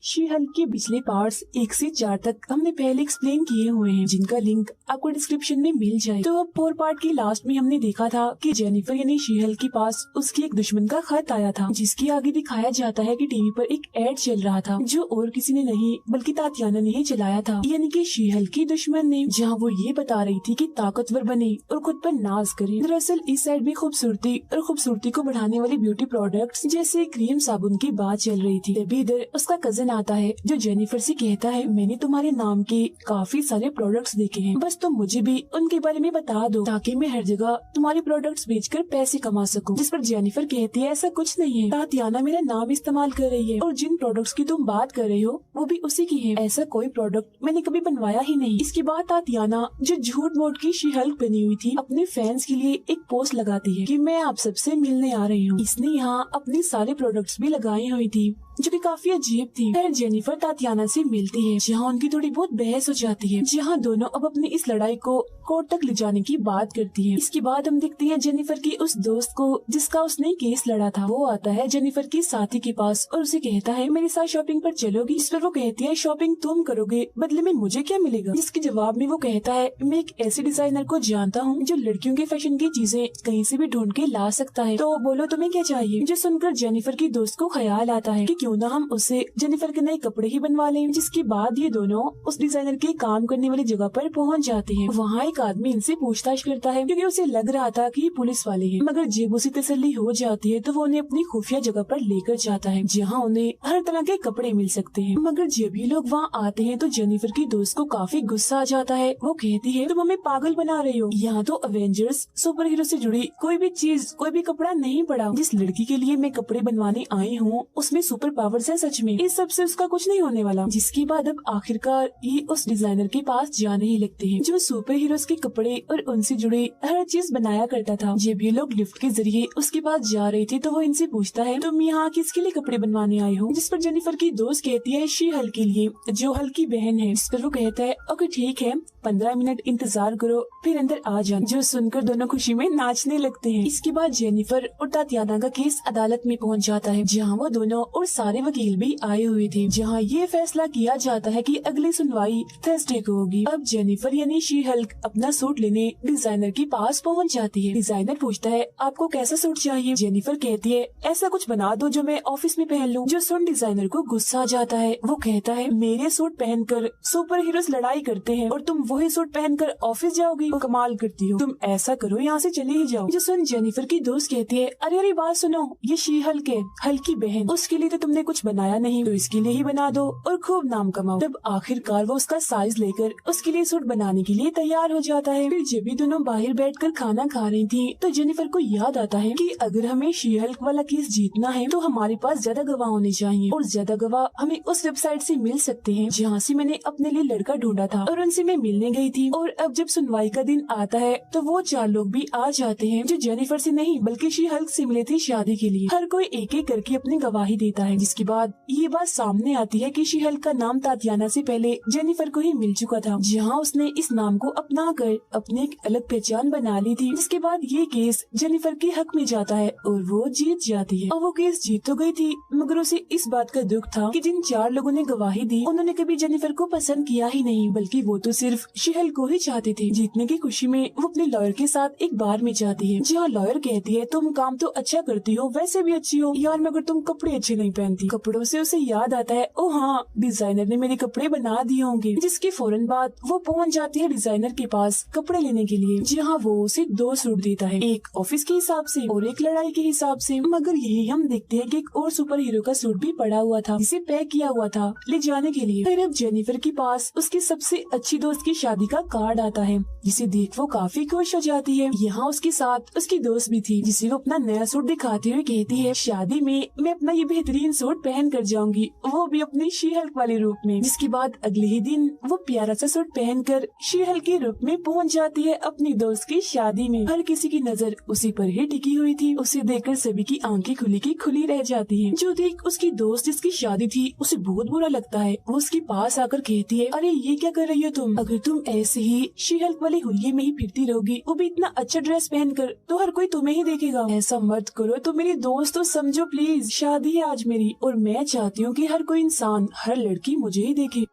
She Hulk के पिछले parts 1 से 4 तक हमने पहले एक्सप्लेन किए हुए हैं, जिनका लिंक आपको डिस्क्रिप्शन में मिल जाए। तो अब 4 पार्ट की लास्ट में हमने देखा था कि जेनिफर यानी शी हल्क के पास उसके एक दुश्मन का खत आया था, जिसके आगे दिखाया जाता है कि टीवी पर एक एड चल रहा था जो और किसी ने नहीं बल्कि तातियाना ने ही चलाया था, यानी कि शी हल्क की दुश्मन ने, जहाँ वो ये बता रही थी कि ताकतवर बने और खुद पर नाज करे। दरअसल इस साइड भी खूबसूरती और खूबसूरती को बढ़ाने वाले ब्यूटी प्रोडक्ट्स जैसे क्रीम साबुन की बात चल रही थी। तभी इधर उसका कजन आता है जो जेनिफर से कहता है, मैंने तुम्हारे नाम के काफी सारे प्रोडक्ट्स देखे हैं, बस तुम मुझे भी उनके बारे में बता दो ताकि मैं हर जगह तुम्हारे प्रोडक्ट्स बेचकर पैसे कमा सकूं। जिस पर जेनिफर कहती है, ऐसा कुछ नहीं है, तातियाना मेरा नाम इस्तेमाल कर रही है और जिन प्रोडक्ट्स की तुम बात कर रहे हो वो भी उसी की है, ऐसा कोई प्रोडक्ट मैंने कभी बनवाया ही नहीं। इसके बाद तातियाना जो झूठ मूठ की शी हल्क बनी हुई थी अपने फैंस के लिए एक पोस्ट लगाती है कि मैं आप सबसे मिलने आ रही हूँ। इसने यहाँ अपने सारे प्रोडक्ट्स भी लगाई हुई थी जो कि काफी अजीब थी। फिर जेनिफर तातियाना से मिलती है, जहाँ उनकी थोड़ी बहुत बहस हो जाती है, जहाँ दोनों अब अपनी इस लड़ाई को कोर्ट तक ले जाने की बात करती हैं। इसके बाद हम देखते हैं जेनिफर की उस दोस्त को जिसका उसने केस लड़ा था। वो आता है जेनिफर की साथी के पास और उसे कहता है, मेरे साथ शॉपिंग पर चलोगी? इस पर वो कहती है, शॉपिंग तुम करोगे, बदले में मुझे क्या मिलेगा? जिसके जवाब में वो कहता है, मैं एक ऐसे डिजाइनर को जानता हूँ जो लड़कियों के फैशन की चीजें कहीं से भी ढूंढ के ला सकता है, तो बोलो तुम्हें क्या चाहिए? जो सुनकर जेनिफर की दोस्त को ख्याल आता है कि क्यों ना हम उससे जेनिफर के नए कपड़े ही बनवा लें। जिसके बाद ये दोनों उस डिजाइनर के काम करने वाली जगह पर पहुंच जाते हैं। वहाँ एक आदमी इनसे पूछताछ करता है क्योंकि उसे लग रहा था कि ये पुलिस वाले हैं, मगर जब उसे तसल्ली हो जाती है तो वो उन्हें अपनी खुफिया जगह पर लेकर जाता है, जहाँ उन्हें हर तरह के कपड़े मिल सकते हैं। मगर जब ये लोग वहाँ आते हैं तो जेनिफर की दोस्त को काफी गुस्सा आ जाता है। वो कहती है, तुम हमें पागल बना रही हो, यहाँ तो अवेंजर्स सुपर हीरो से जुड़ी कोई भी चीज, कोई भी कपड़ा नहीं पड़ा। जिस लड़की के लिए मैं कपड़े बनवाने आई हूँ उसमें सुपर पावर्स है, सच में इस सबसे उसका कुछ नहीं होने वाला। जिसके बाद अब आखिरकार ये उस डिजाइनर के पास जाने ही लगते हैं जो सुपर हीरोज के कपड़े और उनसे जुड़े हर चीज बनाया करता था। जब ये लोग लिफ्ट के जरिए उसके पास जा रहे थे तो वो इनसे पूछता है, तुम यहाँ किसके लिए कपड़े बनवाने आए हो? जिस पर जेनिफर की दोस्त कहती है, शी हल्क के लिए, जो हल्क की बहन है। इस पर वो कहता है, ओके ठीक है, 15 मिनट इंतजार करो फिर अंदर आ जाना। जो सुनकर दोनों खुशी में नाचने लगते हैं। इसके बाद जेनिफर और तातियाना का केस अदालत में पहुंच जाता है, जहां वो दोनों और सारे वकील भी आए हुए थे, जहां ये फैसला किया जाता है कि अगली सुनवाई थर्सडे को होगी। अब जेनिफर यानी शी हल्क अपना सूट लेने डिजाइनर के पास पहुंच जाती है। डिजाइनर पूछता है, आपको कैसा सूट चाहिए? जेनिफर कहती है, ऐसा कुछ बना दो जो मैं ऑफिस में पहन लूं। जो सुन डिजाइनर को गुस्सा आ जाता है। वो कहता है, मेरे सूट पहनकर सुपर हीरोज लड़ाई करते हैं और तुम वही सूट पहनकर ऑफिस जाओगी? वो कमाल करती हो, तुम ऐसा करो यहाँ से चले ही जाओ। जो सुन जेनिफर की दोस्त कहती है, अरे अरे बात सुनो, ये शी हल्क है, हल्क की बहन, उसके लिए तो तुमने कुछ बनाया नहीं, तो इसके लिए ही बना दो और खूब नाम कमाओ। तब आखिरकार वो उसका साइज लेकर उसके लिए सूट बनाने के लिए तैयार हो जाता है। फिर जब भी दोनों बाहर बैठकर खाना खा रही थी तो जेनिफर को याद आता है कि अगर हमें शी हल्क वाला केस जीतना है तो हमारे पास ज्यादा गवाह होने चाहिए और ज्यादा गवाह हमें उस वेबसाइट से मिल सकते हैं जहाँ से मैंने अपने लिए लड़का ढूंढा था और उनसे मैं मिलने गई थी। और अब जब सुनवाई का दिन आता है तो वो 4 लोग भी आ जाते हैं जो जेनिफर से नहीं बल्कि शी हल्क से मिले थे शादी के लिए। हर कोई एक एक करके अपनी गवाही देता है। जिसके बाद ये बात सामने आती है कि शी हल्क का नाम तातियाना से पहले जेनिफर को ही मिल चुका था, जहाँ उसने इस नाम को अपना कर अपनी एक अलग पहचान बना ली थी। जिसके बाद ये केस जेनिफर के हक में जाता है और वो जीत जाती है। और वो केस जीत तो गई थी, मगर उसे इस बात का दुख था कि जिन 4 लोगों ने गवाही दी उन्होंने कभी जेनिफर को पसंद किया ही नहीं, बल्कि वो तो सिर्फ शी हल्क को ही चाहते थे। जीतने की खुशी में वो अपने लॉयर के साथ एक बार में जाती है, जहाँ लॉयर कहती है, तुम काम तो अच्छा करती हो, वैसे भी अच्छी हो यार, मगर तुम कपड़े अच्छे नहीं पहनती। कपड़ों से उसे याद आता है, ओ हाँ, डिजाइनर ने मेरे कपड़े बना दिए होंगे। जिसके फौरन बाद वो पहुंच जाती है डिजाइनर के पास कपड़े लेने के लिए, जहाँ वो उसे 2 सूट देता है, एक ऑफिस के हिसाब से और एक लड़ाई के हिसाब से। मगर यही हम देखते हैं कि एक और सुपर हीरो का सूट भी पड़ा हुआ था जिसे पैक किया हुआ था ले जाने के लिए। फिर अब जेनिफर के पास उसकी सबसे अच्छी दोस्त की शादी का कार्ड आता है, जिसे देख वो काफी खुश हो जाती है। यहाँ उसके साथ उसकी दोस्त भी थी, जिसे वो अपना नया सूट दिखाते हुए कहती है, शादी में मैं अपना ये बेहतरीन सूट पहन कर जाऊंगी, वो भी अपनी शी हल्क वाले रूप में। जिसके बाद अगले ही दिन वो प्यारा सा सूट पहनकर शी हल्क के रूप में पहुंच जाती है अपनी दोस्त की शादी में। हर किसी की नजर उसी पर ही टिकी हुई थी। उसे देखकर सभी की आंखें खुली की खुली रह जाती हैं। जो देख उसकी दोस्त जिसकी शादी थी उसे बहुत बुरा लगता है। वो उसके पास आकर कहती है, अरे ये क्या कर रही हो तुम? अगर तुम ऐसे ही शी-हल्क वाले हुलिये में ही फिरती रहोगी, वो भी इतना अच्छा ड्रेस पहनकर, तो हर कोई तुम्हें ही देखेगा। ऐसा मत करो, तो मेरी दोस्त तो समझो प्लीज। शादी है आज मेरी और मैं चाहती हूँ कि हर कोई इंसान, हर लड़की मुझे ही देखे।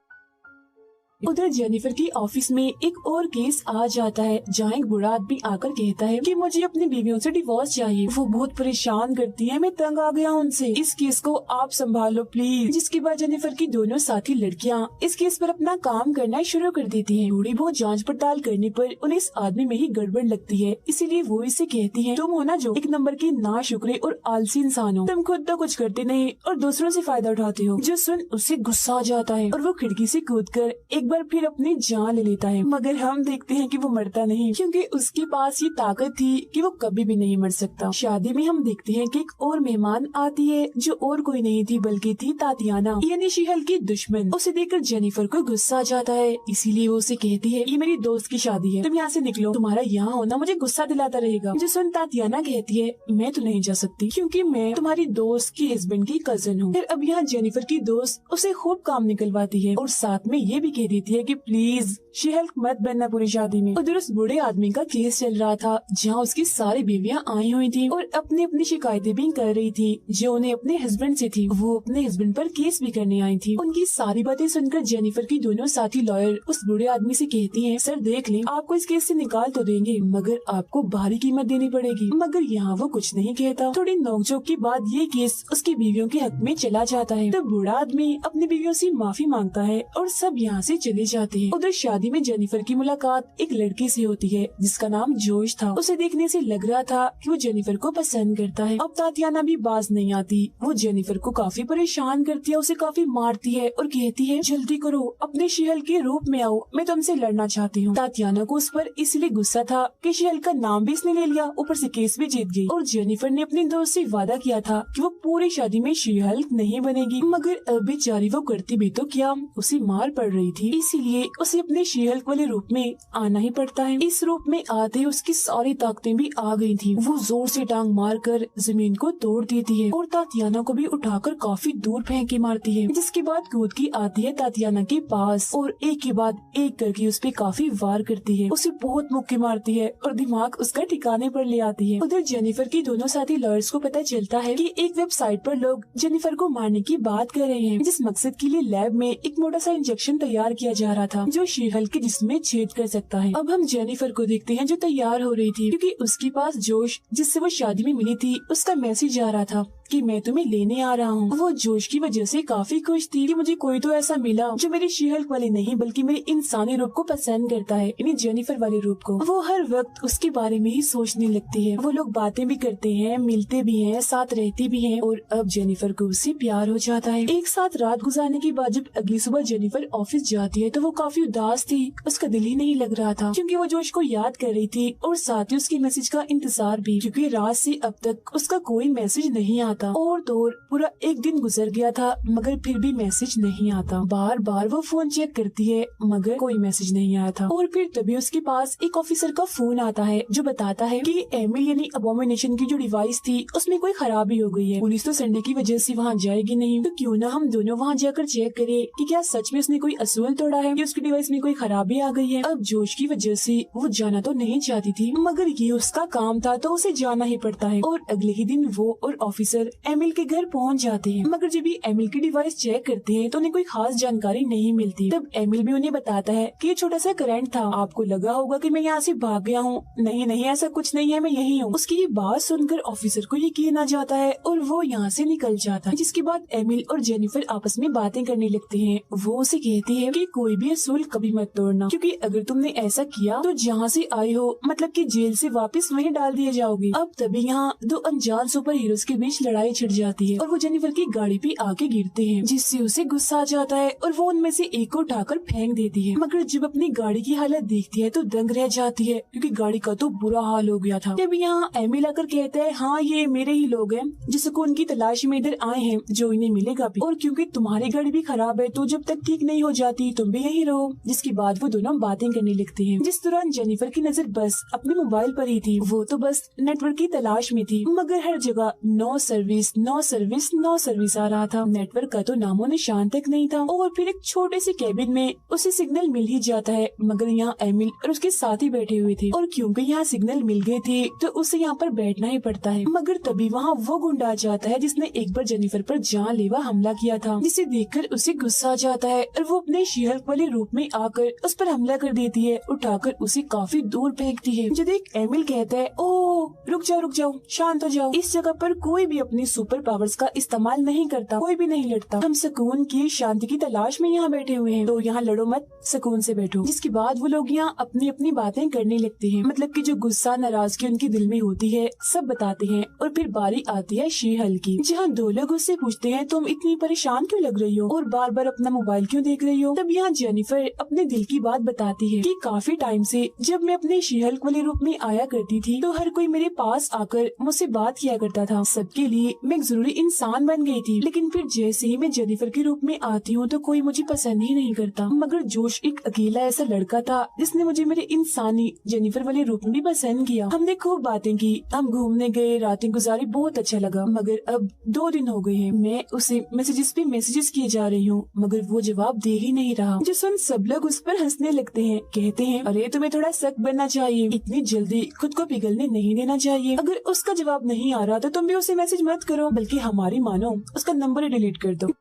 उधर जेनिफर की ऑफिस में एक और केस आ जाता है जहाँ एक बूढ़ा आदमी आकर कहता है कि मुझे अपनी बीवियों से डिवोर्स चाहिए। वो बहुत परेशान करती है, मैं तंग आ गया उनसे, इस केस को आप संभालो प्लीज। जिसके बाद जेनिफर की दोनों साथी लड़कियाँ इस केस पर अपना काम करना शुरू कर देती है। थोड़ी बहुत जांच पड़ताल करने पर उन्हें इस आदमी में ही गड़बड़ लगती है, इसीलिए वो इसे कहती है, तुम हो ना जो एक नंबर की नाशुक्रे और आलसी इंसान हो। तुम खुद तो कुछ करते नहीं और दूसरों से फायदा उठाते हो। जो सुन उसे गुस्सा आ जाता है और वो खिड़की से कूदकर एक बार फिर अपनी जान ले लेता है। मगर हम देखते हैं कि वो मरता नहीं, क्योंकि उसके पास ये ताकत थी कि वो कभी भी नहीं मर सकता। शादी में हम देखते हैं कि एक और मेहमान आती है जो और कोई नहीं थी बल्कि थी तातियाना, यानी शी-हल्क की दुश्मन। उसे देखकर जेनिफर को गुस्सा आ जाता है, इसीलिए वो उसे कहती है, ये मेरी दोस्त की शादी है, तुम यहाँ से निकलो, तुम्हारा यहाँ होना मुझे गुस्सा दिलाता रहेगा। जो सुन तातियाना कहती है, मैं तो नहीं जा सकती क्योंकि मैं तुम्हारी दोस्त के हस्बैंड की कजन हूँ। फिर अब यहाँ जेनिफर की दोस्त उसे खूब काम निकलवाती है और साथ में ये भी कह देती है कि प्लीज शी-हल्क मत बनना पूरी शादी में। उधर उस बूढ़े आदमी का केस चल रहा था जहाँ उसकी सारी बीवियाँ आई हुई थी और अपनी अपनी शिकायतें भी कर रही थी जो उन्हें अपने हस्बैंड से थी। वो अपने हस्बैंड पर केस भी करने आई थी। उनकी सारी बातें सुनकर जेनिफर की दोनों साथी लॉयर उस बूढ़े आदमी से कहती हैं, सर देख लें, आपको इस केस से निकाल तो देंगे मगर आपको भारी कीमत देनी पड़ेगी। मगर यहाँ वो कुछ नहीं कहता। थोड़ी नोकझोंक के बाद ये केस उसकी बीवियों के हक में चला जाता है। तो बूढ़ा आदमी अपनी बीवियों से माफी मांगता है और सब यहाँ से चले जाते हैं। उधर शादी में जेनिफर की मुलाकात एक लड़के से होती है जिसका नाम जोश था। उसे देखने से लग रहा था कि वो जेनिफर को पसंद करता है। अब तातियाना भी बाज नहीं आती। वो जेनिफर को काफी परेशान करती है, उसे काफी मारती है और कहती है, जल्दी करो, अपने शी-हल्क के रूप में आओ, मैं तुमसे लड़ना चाहती हूँ। तातियाना को उस पर इसलिए गुस्सा था कि शी-हल्क का नाम भी इसने ले लिया, ऊपर से केस भी जीत गई। और जेनिफर ने अपनी दोस्त से वादा किया था कि वो पूरी शादी में शी-हल्क नहीं बनेगी। मगर अब बेचारी वो करती भी तो क्या, उसे मार पड़ रही थी, इसीलिए उसे अपने शी-हल्क वाले रूप में आना ही पड़ता है। इस रूप में आते उसकी सारी ताकतें भी आ गई थी। वो जोर से टांग मारकर जमीन को तोड़ देती है और तातियाना को भी उठाकर काफी दूर फेंक के मारती है। जिसके बाद कूद की आती है तातियाना के पास और एक के बाद एक करके उस पे काफी वार करती है। उसे बहुत मुक्के मारती है और दिमाग उसका ठिकाने पर ले आती है। उधर जेनिफर की दोनों साथी लॉयर्स को पता चलता है कि एक वेबसाइट पर लोग जेनिफर को मारने की बात कर रहे हैं, जिस मकसद के लिए लैब में एक मोटा सा इंजेक्शन तैयार किया जा रहा था जो शी-हल्क के जिस्म में छेद कर सकता है। अब हम जेनिफर को देखते हैं जो तैयार हो रही थी क्योंकि उसके पास जोश जिससे वो शादी में मिली थी उसका मैसेज आ रहा था कि मैं तुम्हें लेने आ रहा हूँ। वो जोश की वजह से काफी खुश थी कि मुझे कोई तो ऐसा मिला जो मेरे शी-हल्क वाले नहीं बल्कि मेरे इंसानी रूप को पसंद करता है, यानी जेनिफर वाले रूप को। वो हर वक्त उसके बारे में ही सोचने लगती है। वो लोग बातें भी करते हैं, मिलते भी हैं, साथ रहते भी हैं और अब जेनिफर को उससे प्यार हो जाता है। एक साथ रात गुजारने के बाद जब अगली सुबह जेनिफर ऑफिस जाती है तो वो काफी उदास थी। उसका दिल ही नहीं लग रहा था क्योंकि वो जोश को याद कर रही थी और साथ ही उसके मैसेज का इंतजार भी, क्योंकि रात से अब तक उसका कोई मैसेज नहीं आता। और पूरा एक दिन गुजर गया था मगर फिर भी मैसेज नहीं आता। बार बार वो फोन चेक करती है मगर कोई मैसेज नहीं आया था। और फिर तभी उसके पास एक ऑफिसर का फोन आता है जो बताता है कि एमिल यानी अबोमिनेशन की जो डिवाइस थी उसमें कोई खराबी हो गई है। पुलिस तो संडे की वजह से वहाँ जाएगी नहीं, तो क्यों ना हम दोनों वहाँ जाकर चेक करें कि क्या सच में उसने कोई असूल तोड़ा है या उसकी डिवाइस में कोई खराबी आ गई है। अब जोश की वजह से वो जाना तो नहीं चाहती थी मगर ये उसका काम था तो उसे जाना ही पड़ता है। और अगले ही दिन वो और ऑफिसर एमिल के घर पहुंच जाते हैं मगर जब भी एमिल की डिवाइस चेक करते हैं तो उन्हें कोई खास जानकारी नहीं मिलती। तब एमिल भी उन्हें बताता है कि ये छोटा सा करंट था, आपको लगा होगा कि मैं यहाँ से भाग गया हूँ, नहीं नहीं ऐसा कुछ नहीं है, मैं यही हूँ। उसकी ये बात सुनकर ऑफिसर को यकीन आ जाता है और वो यहाँ से निकल जाता है। जिसके बाद एमिल और जेनिफर आपस में बातें करने लगते हैं। वो उसे कहती है कि कोई भी असूल कभी मत तोड़ना क्योंकि अगर तुमने ऐसा किया तो जहाँ से आए हो मतलब कि जेल से वापस वहीं डाल दिए जाओगे। अब तभी यहाँ दो अनजान सुपर हीरोज के बीच लड़ाई लड़ाई छिड़ जाती है और वो जेनिफर की गाड़ी पे आके गिरते हैं, जिससे उसे गुस्सा आ जाता है और वो उनमें से एक को उठाकर फेंक देती है। मगर जब अपनी गाड़ी की हालत देखती है तो दंग रह जाती है, क्योंकि गाड़ी का तो बुरा हाल हो गया था। तब यहाँ एमी आकर कहता है, हाँ ये मेरे ही लोग हैं जो सुकून की तलाश में इधर आए हैं, जो इन्हें मिलेगा भी, और क्योंकि तुम्हारी गाड़ी भी खराब है तो जब तक ठीक नहीं हो जाती तुम भी यहीं रहो। जिसके बाद वो दोनों बातें करने लगते हैं। जिस दौरान जेनिफर की नजर बस अपने मोबाइल पर ही थी। वो तो बस नेटवर्क की तलाश में थी, मगर हर जगह no service no service no service आ रहा था। नेटवर्क का तो नामो निशान तक नहीं था। और फिर एक छोटे से केबिन में उसे सिग्नल मिल ही जाता है, मगर यहाँ एमिल और उसके साथी बैठे हुए थे, और क्योंकि यहाँ सिग्नल मिल गए थे तो उसे यहाँ पर बैठना ही पड़ता है। मगर तभी वहाँ वो गुंडा आ जाता है जिसने एक बार जेनिफर पर जानलेवा हमला किया था, जिसे देखकर उसे गुस्सा आ जाता है और वो अपने शी-हल्क वाले रूप में आकर उस पर हमला कर देती है, उठाकर उसे काफी दूर फेंकती है। जो देख एमिल कहता है, ओह रुक जाओ, शांत हो जाओ। इस जगह पर कोई भी अपनी सुपर पावर्स का इस्तेमाल नहीं करता, कोई भी नहीं लड़ता। हम सुकून की शांति की तलाश में यहाँ बैठे हुए हैं, तो यहाँ लड़ो मत, सुकून से बैठो। जिसके बाद वो लोग यहाँ अपनी अपनी बातें करने लगते हैं, मतलब कि जो गुस्सा नाराजगी उनके दिल में होती है सब बताते हैं। और फिर बारी आती है शी-हल्क की, जहाँ दो लोग उससे पूछते हैं, तुम इतनी परेशान क्यों लग रही हो और बार बार अपना मोबाइल क्यों देख रही हो। तब यहाँ जेनिफर अपने दिल की बात बताती है कि काफी टाइम से जब मैं अपने शी-हल्क वाले रूप में आया करती थी तो हर कोई मेरे पास आकर मुझसे बात किया करता था, सबके लिए मैं एक जरूरी इंसान बन गई थी। लेकिन फिर जैसे ही मैं जेनिफर के रूप में आती हूँ तो कोई मुझे पसंद ही नहीं करता। मगर जोश एक अकेला ऐसा लड़का था जिसने मुझे मेरे इंसानी जेनिफर वाले रूप में भी पसंद किया। हमने खूब बातें की, हम घूमने गए, रातें गुजारी, बहुत अच्छा लगा। मगर अब 2 दिन हो गए हैं, मैं उसे मैसेजेस पे मैसेजेस किए जा रही हूँ, मगर वो जवाब दे ही नहीं रहा। जो सुन सब लोग उस पर हंसने लगते हैं, कहते हैं, अरे तुम्हें थोड़ा सख्त बनना चाहिए, इतनी जल्दी खुद को पिघलने नहीं देना चाहिए। अगर उसका जवाब नहीं आ रहा तो तुम भी उसे मैसेज मत करो, बल्कि हमारी मानो, उसका नंबर ही डिलीट कर दो।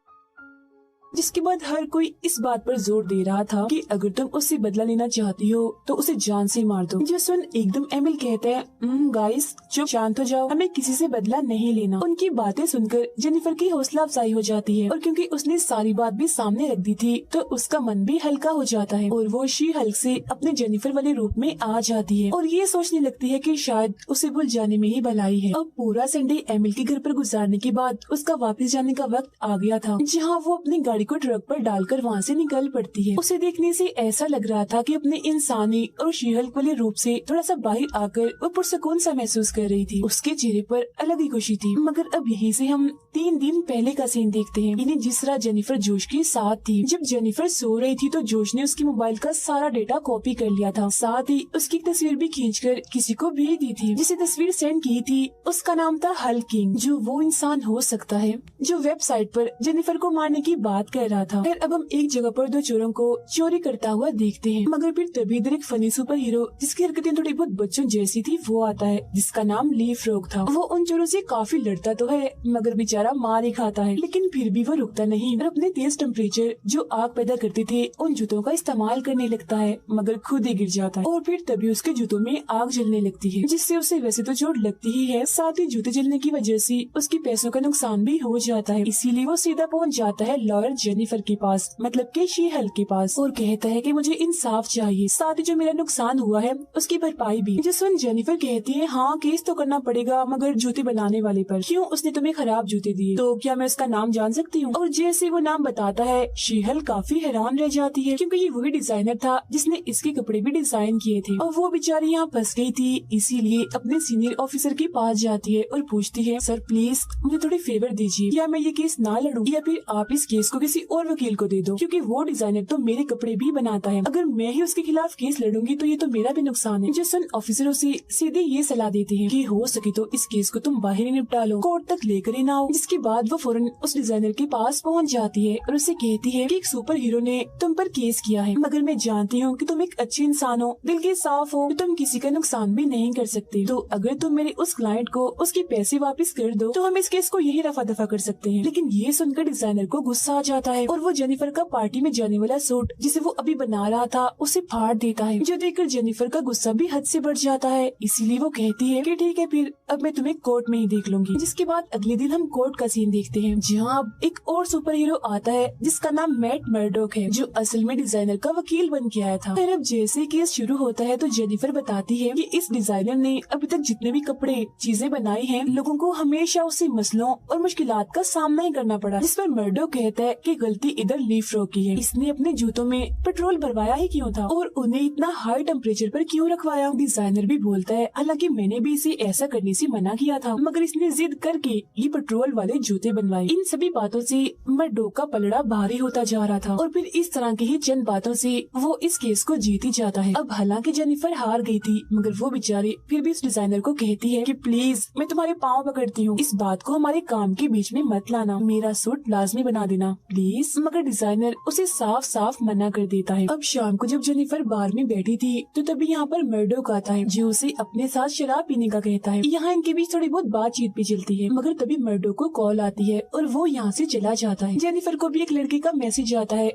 जिसके बाद हर कोई इस बात पर जोर दे रहा था कि अगर तुम उससे बदला लेना चाहती हो तो उसे जान से मार दो। जो सुन एकदम एमिल कहता है, गाइस चुप, शांत हो जाओ, हमें किसी से बदला नहीं लेना। उनकी बातें सुनकर जेनिफर की हौसला अफजाई हो जाती है, और क्योंकि उसने सारी बात भी सामने रख दी थी तो उसका मन भी हल्का हो जाता है, और वो शी-हल्क से अपने जेनिफर वाले रूप में आ जाती है और ये सोचने लगती है कि शायद उसे भूल जाने में ही भलाई है। अब पूरा संडे एमिल के घर पर गुजारने के बाद उसका वापस जाने का वक्त आ गया था, जहाँ वो अपनी गाड़ी को ट्रक पर डालकर वहाँ से निकल पड़ती है। उसे देखने से ऐसा लग रहा था कि अपने इंसानी और शी-हल्क वाले रूप से थोड़ा सा बाहर आकर वो पुरसुकून सा महसूस कर रही थी। उसके चेहरे पर अलग ही खुशी थी। मगर अब यहीं से हम 3 दिन पहले का सीन देखते हैं, यानी जिस तरह जेनिफर जोश के साथ थी। जब जेनिफर सो रही थी तो जोश ने उसके मोबाइल का सारा डेटा कॉपी कर लिया था, साथ ही उसकी एक तस्वीर भी खींचकर किसी को भेज दी थी। जिसे तस्वीर सेंड की थी उसका नाम था हल्क किंग, जो वो इंसान हो सकता है जो वेबसाइट पर जेनिफर को मारने की बात कर रहा था। फिर अब हम एक जगह पर 2 चोरों को चोरी करता हुआ देखते हैं, मगर फिर तभी इधर एक फनी सुपर हीरो जिसकी हरकतें थोड़ी बहुत बच्चों जैसी थी वो आता है, जिसका नाम ली फ्रॉग था। वो उन चोरों से काफी लड़ता तो है, मगर बेचारा मार ही खाता है। लेकिन फिर भी वो रुकता नहीं और अपने तेज टेम्परेचर जो आग पैदा करते थे उन जूतों का इस्तेमाल करने लगता है, मगर खुद ही गिर जाता है। और फिर तभी उसके जूतों में आग जलने लगती है, जिससे उसे वैसे तो चोट लगती ही है, साथ ही जूते जलने की वजह से उसके पैसों का नुकसान भी हो जाता है। इसीलिए वो सीधा पहुँच जाता है लॉयर जेनिफर के पास, मतलब कि शी-हल्क के पास, और कहता है कि मुझे इंसाफ चाहिए, साथ ही जो मेरा नुकसान हुआ है उसकी भरपाई भी। जो सुन जेनिफर कहती है, हाँ केस तो करना पड़ेगा, मगर जूते बनाने वाले पर। क्यों, उसने तुम्हें खराब जूते दिए, तो क्या मैं उसका नाम जान सकती हूँ? और जैसे वो नाम बताता है शी-हल्क काफी हैरान रह जाती है, क्योंकि ये वही डिजाइनर था जिसने इसके कपड़े भी डिजाइन किए थे। और वो बेचारी यहाँ फंस गई थी, इसीलिए अपने सीनियर ऑफिसर के पास जाती है और पूछती है, सर प्लीज मुझे थोड़ी फेवर दीजिए, या मैं ये केस ना लड़ूं, या फिर आप इस केस को किसी और वकील को दे दो, क्योंकि वो डिजाइनर तो मेरे कपड़े भी बनाता है। अगर मैं ही उसके खिलाफ केस लड़ूंगी तो ये तो मेरा भी नुकसान है। जो सन ऑफिसरों से सीधे ये सलाह देते हैं कि हो सके तो इस केस को तुम बाहर ही निपटा लो, कोर्ट तक लेकर ही ना आओ। जिसके बाद वो फौरन उस डिजाइनर के पास पहुंच जाती है और उसे कहती है कि एक सुपर हीरो ने तुम पर केस किया है, मगर मैं जानती हूँ कि तुम एक अच्छे इंसान हो, दिल के साफ हो, तो तुम किसी का नुकसान भी नहीं कर सकते। तो अगर तुम मेरे उस क्लाइंट को उसके पैसे वापस कर दो तो हम इस केस को यही रफा दफा कर सकते हैं। लेकिन ये सुनकर डिजाइनर को गुस्सा आ जाता है और वो जेनिफर का पार्टी में जाने वाला सूट जिसे वो अभी बना रहा था उसे फाड़ देता है, जो देखकर जेनिफर का गुस्सा भी हद से बढ़ जाता है। इसीलिए वो कहती है कि ठीक है फिर अब मैं तुम्हें कोर्ट में ही देख लूंगी। जिसके बाद अगले दिन हम कोर्ट कोर्ट का सीन देखते हैं, जहाँ अब एक और सुपर हीरो आता है जिसका नाम मैट मर्डॉक है, जो असल में डिजाइनर का वकील बन के आया था। फिर अब जैसे केस शुरू होता है तो जेनिफर बताती है कि इस डिजाइनर ने अभी तक जितने भी कपड़े चीजें बनाई हैं, लोगों को हमेशा उसी मसलों और मुश्किलात का सामना ही करना पड़ा। जिस पर मर्डॉक कहता है कि गलती इधर लीफ रो की है, इसने अपने जूतों में पेट्रोल भरवाया ही क्यों था और उन्हें इतना हाई टेम्परेचर पर क्यों रखवाया। डिजाइनर भी बोलता है हालांकि मैंने भी इसे ऐसा करने से मना किया था, मगर इसने जिद करके ये पेट्रोल वाले जूते बनवाए। इन सभी बातों से मर्डॉक का पलड़ा भारी होता जा रहा था और फिर इस तरह की ही चंद बातों से वो इस केस को जीत ही जाता है। अब हालांकि जेनिफर हार गई थी, मगर वो बेचारी फिर भी इस डिजाइनर को कहती है कि प्लीज मैं तुम्हारे पाँव पकड़ती हूँ, इस बात को हमारे काम के बीच में मत लाना, मेरा सूट लाजमी बना देना प्लीज। मगर डिजाइनर उसे साफ साफ मना कर देता है। अब शाम को जब जेनिफर बार में बैठी थी तो तभी यहाँ पर मर्डॉक आता है, जो उसे अपने साथ शराब पीने का कहता है। यहाँ इनके बीच थोड़ी बहुत बातचीत भी चलती है, मगर तभी मर्डॉक को कॉल आती है और वो यहाँ से चला जाता है। जेनिफर को भी एक लड़के का मैसेज आता है